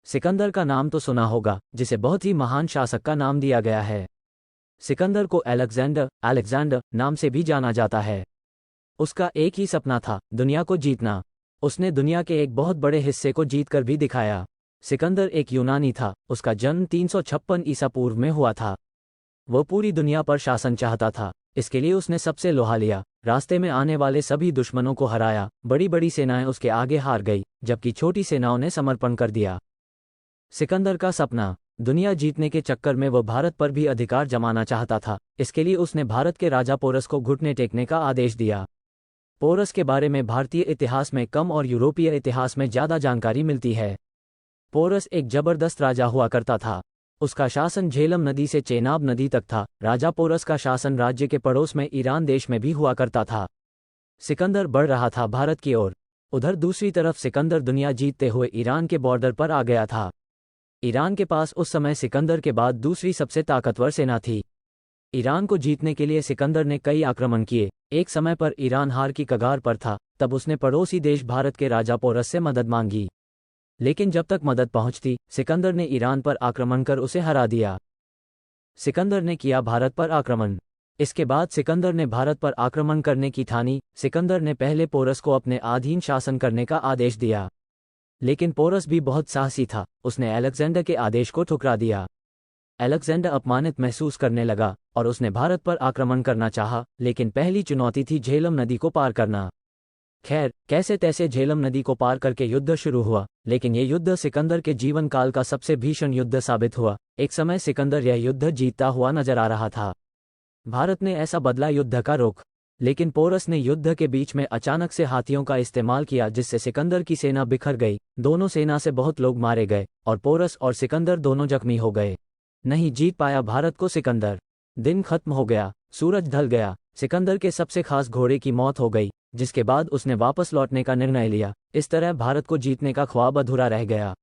सिकंदर का नाम तो सुना होगा, जिसे बहुत ही महान शासक का नाम दिया गया है। सिकंदर को अलेक्जेंडर नाम से भी जाना जाता है। उसका एक ही सपना था, दुनिया को जीतना। उसने दुनिया के एक बहुत बड़े हिस्से को जीतकर भी दिखाया। सिकंदर एक यूनानी था। उसका जन्म 356 ईसा पूर्व में हुआ था। वो पूरी दुनिया पर शासन चाहता था। इसके लिए उसने सबसे लोहा लिया, रास्ते में आने वाले सभी दुश्मनों को हराया। बड़ी बड़ी सेनाएं उसके आगे हार गई, जबकि छोटी सेनाओं ने समर्पण कर दिया। सिकंदर का सपना, दुनिया जीतने के चक्कर में वो भारत पर भी अधिकार जमाना चाहता था। इसके लिए उसने भारत के राजा पोरस को घुटने टेकने का आदेश दिया। पोरस के बारे में भारतीय इतिहास में कम और यूरोपीय इतिहास में ज़्यादा जानकारी मिलती है। पोरस एक जबरदस्त राजा हुआ करता था। उसका शासन झेलम नदी से चेनाब नदी तक था। राजा पोरस का शासन राज्य के पड़ोस में ईरान देश में भी हुआ करता था। सिकंदर बढ़ रहा था भारत की ओर। उधर दूसरी तरफ सिकंदर दुनिया जीतते हुए ईरान के बॉर्डर पर आ गया था। ईरान के पास उस समय सिकंदर के बाद दूसरी सबसे ताकतवर सेना थी। ईरान को जीतने के लिए सिकंदर ने कई आक्रमण किए। एक समय पर ईरान हार की कगार पर था, तब उसने पड़ोसी देश भारत के राजा पोरस से मदद मांगी। लेकिन जब तक मदद पहुंचती, सिकंदर ने ईरान पर आक्रमण कर उसे हरा दिया। सिकंदर ने किया भारत पर आक्रमण। इसके बाद सिकंदर ने भारत पर आक्रमण करने की ठानी। सिकंदर ने पहले पोरस को अपने अधीन शासन करने का आदेश दिया, लेकिन पोरस भी बहुत साहसी था। उसने अलेक्जेंडर के आदेश को ठुकरा दिया। अलेक्जेंडर अपमानित महसूस करने लगा और उसने भारत पर आक्रमण करना चाहा, लेकिन पहली चुनौती थी झेलम नदी को पार करना। खैर, कैसे तैसे झेलम नदी को पार करके युद्ध शुरू हुआ, लेकिन यह युद्ध सिकंदर के जीवन काल का सबसे भीषण युद्ध साबित हुआ। एक समय सिकंदर यह युद्ध जीतता हुआ नजर आ रहा था। भारत ने ऐसा बदला युद्ध का रुख, लेकिन पोरस ने युद्ध के बीच में अचानक से हाथियों का इस्तेमाल किया, जिससे सिकंदर की सेना बिखर गई। दोनों सेना से बहुत लोग मारे गए और पोरस और सिकंदर दोनों जख्मी हो गए। नहीं जीत पाया भारत को सिकंदर। दिन खत्म हो गया, सूरज ढल गया। सिकंदर के सबसे खास घोड़े की मौत हो गई, जिसके बाद उसने वापस लौटने का निर्णय लिया। इस तरह भारत को जीतने का ख्वाब अधूरा रह गया।